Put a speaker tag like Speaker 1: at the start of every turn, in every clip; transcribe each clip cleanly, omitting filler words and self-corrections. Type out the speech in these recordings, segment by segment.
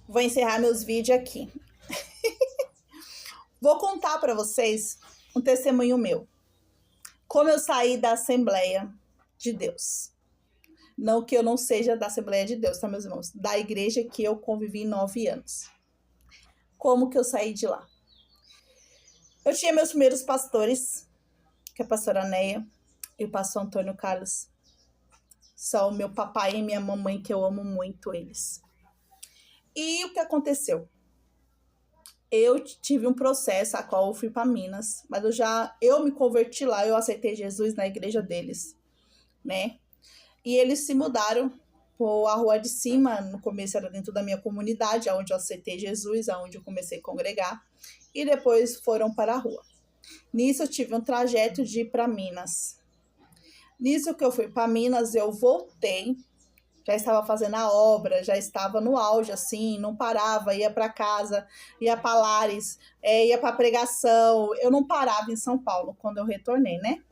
Speaker 1: Vou encerrar meus vídeos aqui. Vou contar para vocês um testemunho meu. Como eu saí da Assembleia de Deus. Não que eu não seja da Assembleia de Deus, tá, meus irmãos? Da igreja que eu convivi 9 anos. Como que eu saí de lá? Eu tinha meus primeiros pastores, que é a pastora Neia e o pastor Antônio Carlos. São meu papai e minha mamãe, que eu amo muito eles. E o que aconteceu? Eu tive um processo a qual eu fui para Minas, mas eu me converti lá, eu aceitei Jesus na igreja deles, né? E eles se mudaram para a rua de cima, no começo era dentro da minha comunidade, onde eu aceitei Jesus, onde eu comecei a congregar, e depois foram para a rua. Nisso eu tive um trajeto de ir para Minas. Nisso que eu fui para Minas, eu voltei, já estava fazendo a obra, já estava no auge, assim, não parava, ia para casa, ia para Lares, ia para pregação, eu não parava em São Paulo quando eu retornei, né?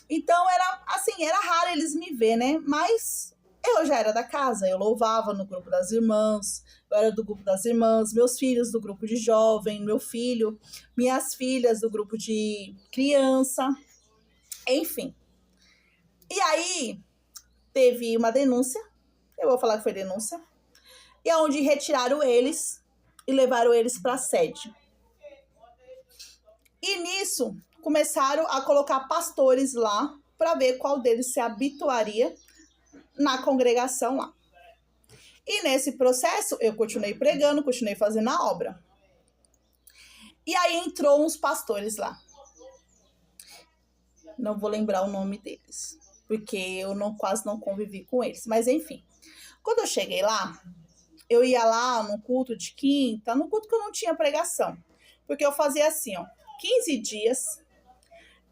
Speaker 1: Então, era raro eles me ver, né? Mas eu já era da casa, eu louvava no grupo das irmãs, eu era do grupo das irmãs, meus filhos do grupo de jovem, meu filho, minhas filhas do grupo de criança, enfim. E aí, teve uma denúncia, eu vou falar que foi denúncia, e é onde retiraram eles e levaram eles para a sede. E nisso, começaram a colocar pastores lá para ver qual deles se habituaria na congregação lá. E nesse processo, eu continuei pregando, continuei fazendo a obra. E aí entrou uns pastores lá. Não vou lembrar o nome deles, porque eu quase não convivi com eles. Mas enfim, quando eu cheguei lá, eu ia lá no culto de quinta, no culto que eu não tinha pregação. Porque eu fazia assim, 15 dias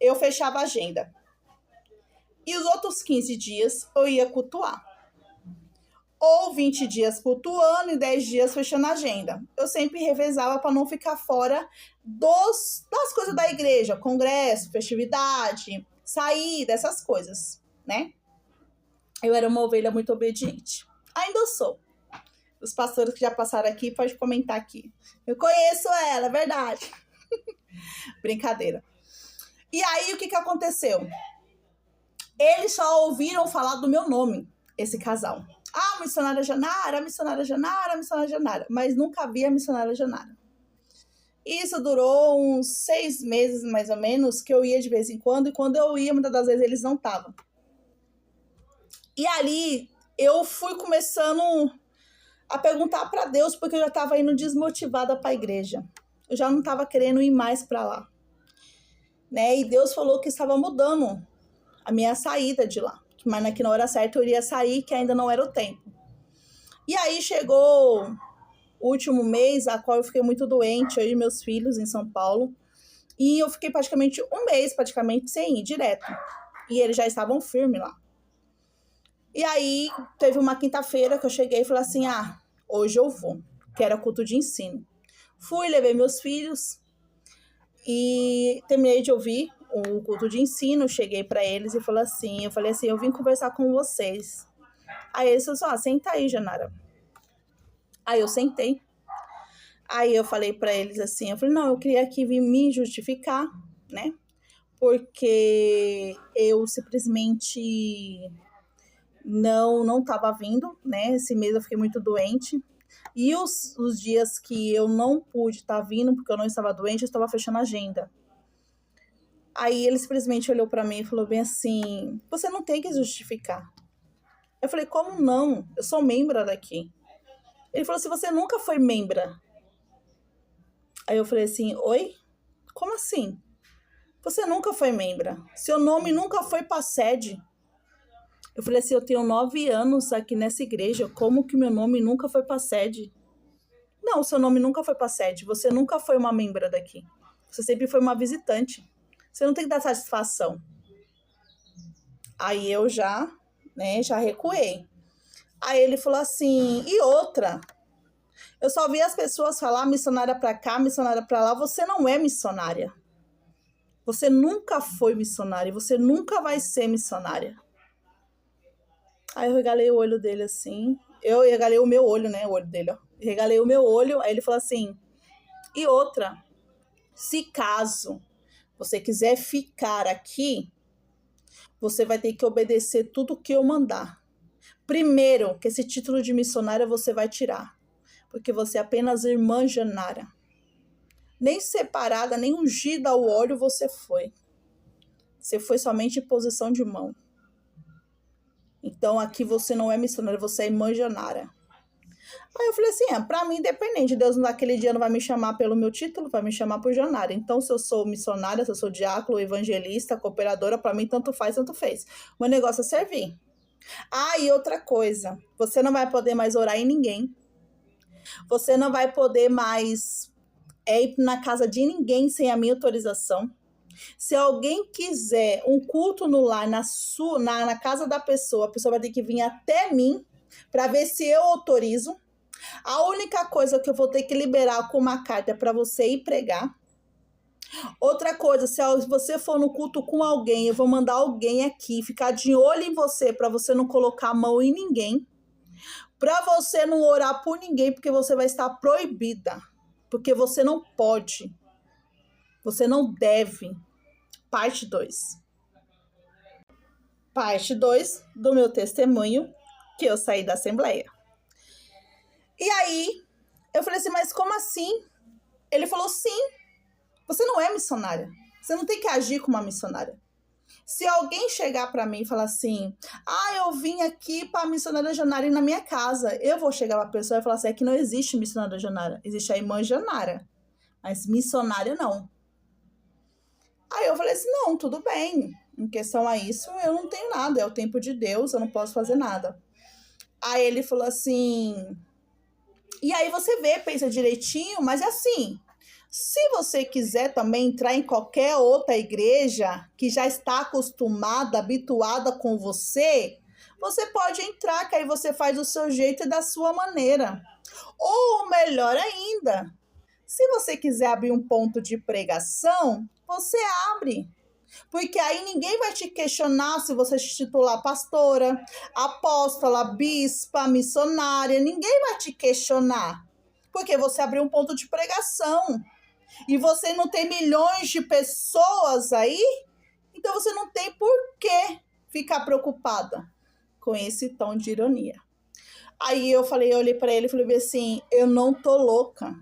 Speaker 1: eu fechava a agenda. E os outros 15 dias eu ia cultuar. Ou 20 dias cultuando e 10 dias fechando a agenda. Eu sempre revezava para não ficar fora das coisas da igreja. Congresso, festividade, saída, essas coisas, né? Eu era uma ovelha muito obediente. Ainda eu sou. Os pastores que já passaram aqui podem comentar aqui. Eu conheço ela, é verdade. Brincadeira. E aí, o que aconteceu? Eles só ouviram falar do meu nome, esse casal. Ah, missionária Janara, missionária Janara, missionária Janara. Mas nunca vi a missionária Janara. Isso durou uns 6 meses, mais ou menos, que eu ia de vez em quando. E quando eu ia, muitas das vezes, eles não estavam. E ali, eu fui começando a perguntar para Deus, porque eu já estava indo desmotivada para a igreja. Eu já não estava querendo ir mais para lá. Né? E Deus falou que estava mudando a minha saída de lá. Mas que na hora certa eu iria sair, que ainda não era o tempo. E aí chegou o último mês, a qual eu fiquei muito doente, eu e meus filhos em São Paulo. E eu fiquei praticamente um mês, sem ir direto. E eles já estavam firmes lá. E aí teve uma quinta-feira que eu cheguei e falei assim, hoje eu vou, que era culto de ensino. Fui, levei meus filhos e terminei de ouvir o culto de ensino, cheguei para eles e falei assim, eu vim conversar com vocês. Aí eles falaram assim, senta aí, Janara. Aí eu sentei. Aí eu falei para eles assim, eu falei, não, eu queria aqui vir me justificar, né? Porque eu simplesmente não tava vindo, né? Esse mês eu fiquei muito doente. E os dias que eu não pude estar vindo, porque eu não estava doente, eu estava fechando a agenda. Aí ele simplesmente olhou para mim e falou bem assim, você não tem que justificar. Eu falei, como não? Eu sou membra daqui. Ele falou assim, você nunca foi membra. Aí eu falei assim, oi? Como assim? Você nunca foi membra. Seu nome nunca foi para sede. Eu falei assim, eu tenho 9 anos aqui nessa igreja, como que meu nome nunca foi para sede? Não, seu nome nunca foi para sede, você nunca foi uma membra daqui. Você sempre foi uma visitante. Você não tem que dar satisfação. Aí eu já recuei. Aí ele falou assim, e outra? Eu só vi as pessoas falar missionária para cá, missionária para lá. Você não é missionária. Você nunca foi missionária e você nunca vai ser missionária. Aí eu regalei o olho dele assim. Eu regalei o meu olho, né? O olho dele, ó. regalei o meu olho, aí ele falou assim, e outra, se caso você quiser ficar aqui, você vai ter que obedecer tudo que eu mandar. Primeiro, que esse título de missionária você vai tirar, porque você é apenas irmã Janara. Nem separada, nem ungida ao óleo você foi. Você foi somente em posição de mão. Então aqui você não é missionária, você é irmã Janara. Aí eu falei assim, pra mim independente, Deus naquele dia não vai me chamar pelo meu título, vai me chamar por Janara. Então se eu sou missionária, se eu sou diácono, evangelista, cooperadora, pra mim tanto faz, tanto fez. O meu negócio é servir. Ah, e outra coisa, você não vai poder mais orar em ninguém. Você não vai poder mais ir na casa de ninguém sem a minha autorização. Se alguém quiser um culto no lar na casa da pessoa, a pessoa vai ter que vir até mim para ver se eu autorizo. A única coisa que eu vou ter que liberar com uma carta é para você ir pregar. Outra coisa, se você for no culto com alguém, eu vou mandar alguém aqui ficar de olho em você para você não colocar a mão em ninguém. Para você não orar por ninguém, porque você vai estar proibida. Porque você não pode. Você não deve. Parte 2. Parte 2 do meu testemunho, que eu saí da Assembleia. E aí, eu falei assim, mas como assim? Ele falou, sim, você não é missionária. Você não tem que agir como uma missionária. Se alguém chegar para mim e falar assim, eu vim aqui para a missionária Janara ir na minha casa, eu vou chegar para a pessoa e falar assim, é que não existe missionária Janara, existe a irmã Janara, mas missionária não. Aí eu falei assim, não, tudo bem, em questão a isso eu não tenho nada, é o tempo de Deus, eu não posso fazer nada. Aí ele falou assim, e aí você vê, pensa direitinho, mas é assim, se você quiser também entrar em qualquer outra igreja que já está acostumada, habituada com você, você pode entrar, que aí você faz do seu jeito e da sua maneira. Ou melhor ainda, se você quiser abrir um ponto de pregação, você abre. Porque aí ninguém vai te questionar se você se titular pastora, apóstola, bispa, missionária. Ninguém vai te questionar. Porque você abriu um ponto de pregação. E você não tem milhões de pessoas aí, então você não tem por que ficar preocupada com esse tom de ironia. Aí eu olhei para ele e falei assim, eu não tô louca.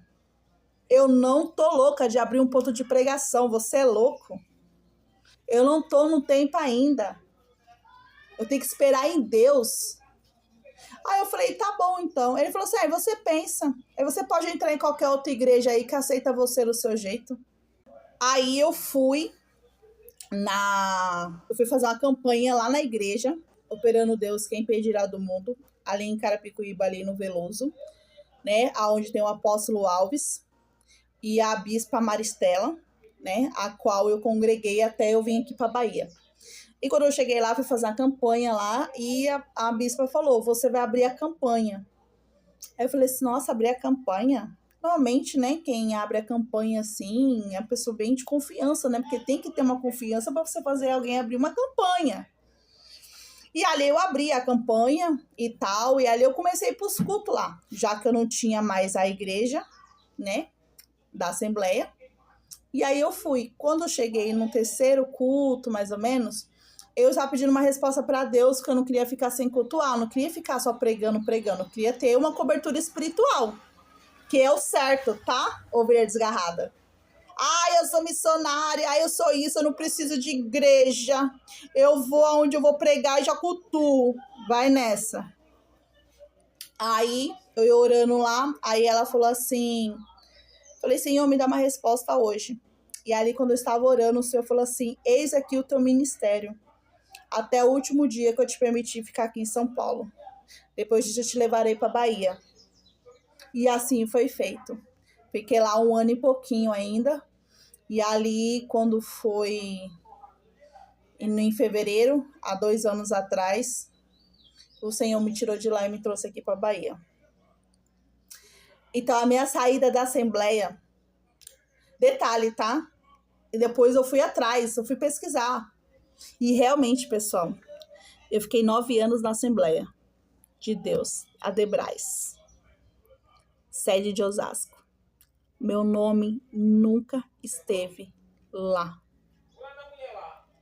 Speaker 1: Eu não tô louca de abrir um ponto de pregação, você é louco. Eu não tô no tempo ainda. Eu tenho que esperar em Deus. Aí eu falei, tá bom então. Ele falou assim, aí você pensa. Aí você pode entrar em qualquer outra igreja aí que aceita você do seu jeito. Aí eu fui fazer uma campanha lá na igreja, Operando Deus, Quem Impedirá do Mundo, ali em Carapicuíba, ali no Veloso, né? Onde tem o apóstolo Alves e a bispa Maristela, né? A qual eu congreguei até eu vir aqui para Bahia. E quando eu cheguei lá, fui fazer uma campanha lá e a bispa falou, você vai abrir a campanha. Aí eu falei assim, nossa, abrir a campanha? Normalmente, né, quem abre a campanha assim é a pessoa bem de confiança, né? Porque tem que ter uma confiança para você fazer alguém abrir uma campanha. E ali eu abri a campanha e tal, e ali eu comecei pros cultos lá, já que eu não tinha mais a igreja, né, da Assembleia. E aí eu fui. Quando eu cheguei no terceiro culto, mais ou menos, eu estava pedindo uma resposta para Deus, que eu não queria ficar sem cultuar, eu não queria ficar só pregando, eu queria ter uma cobertura espiritual, que é o certo, tá? Ovelha desgarrada. Eu sou missionária, eu sou isso, eu não preciso de igreja, eu vou aonde eu vou pregar e já cultuo. Vai nessa. Aí, eu ia orando lá, aí ela falou assim, falei, Senhor, me dá uma resposta hoje. E ali, quando eu estava orando, o Senhor falou assim, eis aqui o teu ministério. Até o último dia que eu te permiti ficar aqui em São Paulo. Depois disso eu te levarei para Bahia. E assim foi feito. Fiquei lá 1 ano e pouquinho ainda. E ali, quando foi em fevereiro, há 2 anos atrás, o Senhor me tirou de lá e me trouxe aqui para Bahia. Então, a minha saída da Assembleia, detalhe, tá? E depois eu fui atrás, eu fui pesquisar. E realmente, pessoal, eu fiquei 9 anos na Assembleia de Deus, a Debrais. sede de Osasco. Meu nome nunca esteve lá.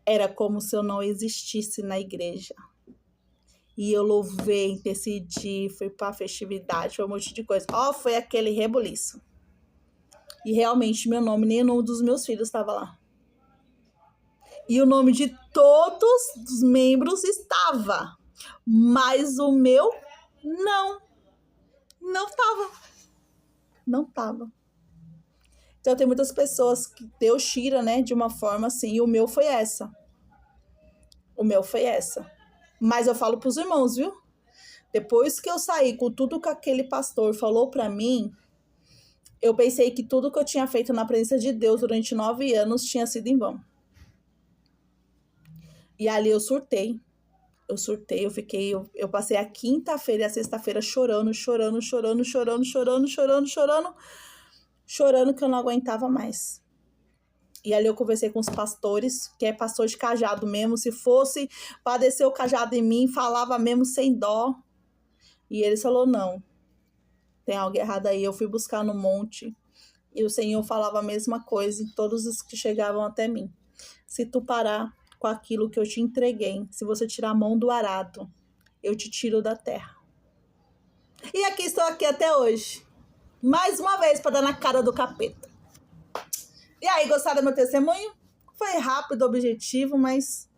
Speaker 1: Era como se eu não existisse na igreja. E eu louvei, intercedi, fui pra festividade, foi um monte de coisa. Foi aquele rebuliço. E realmente meu nome, nem o nome dos meus filhos estava lá. E o nome de todos os membros estava. Mas o meu, não. Não estava. Não estava. Então tem muitas pessoas que Deus tira, né, de uma forma assim. E o meu foi essa. O meu foi essa. Mas eu falo pros irmãos, viu? Depois que eu saí com tudo que aquele pastor falou pra mim, eu pensei que tudo que eu tinha feito na presença de Deus durante 9 anos tinha sido em vão. E ali eu surtei. Eu passei a quinta-feira e a sexta-feira chorando que eu não aguentava mais. E ali eu conversei com os pastores, que é pastor de cajado mesmo, se fosse para descer o cajado em mim, falava mesmo sem dó. E eles falaram, não, tem algo errado aí. Eu fui buscar no monte e o Senhor falava a mesma coisa em todos os que chegavam até mim. Se tu parar com aquilo que eu te entreguei, se você tirar a mão do arado, eu te tiro da terra. E aqui estou aqui até hoje. Mais uma vez para dar na cara do capeta. E aí, gostaram do meu testemunho? Foi rápido, objetivo, mas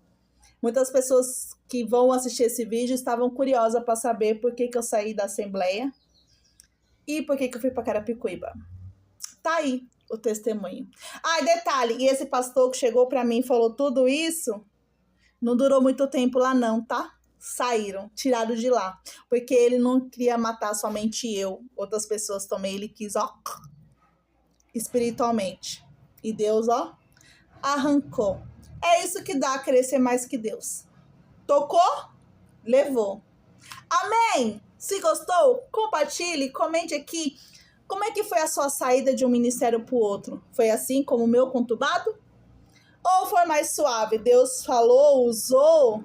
Speaker 1: muitas pessoas que vão assistir esse vídeo estavam curiosas para saber por que eu saí da Assembleia e por que eu fui para Carapicuíba. Tá aí o testemunho. E detalhe, e esse pastor que chegou para mim e falou tudo isso, não durou muito tempo lá não, tá? Saíram, tiraram de lá. Porque ele não queria matar somente eu. Outras pessoas também, ele quis, espiritualmente. E Deus, arrancou. É isso que dá crescer mais que Deus. Tocou? Levou. Amém? Se gostou, compartilhe, comente aqui. Como é que foi a sua saída de um ministério para o outro? Foi assim como o meu conturbado? Ou foi mais suave? Deus falou, usou?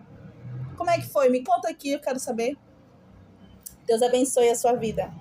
Speaker 1: Como é que foi? Me conta aqui, eu quero saber. Deus abençoe a sua vida.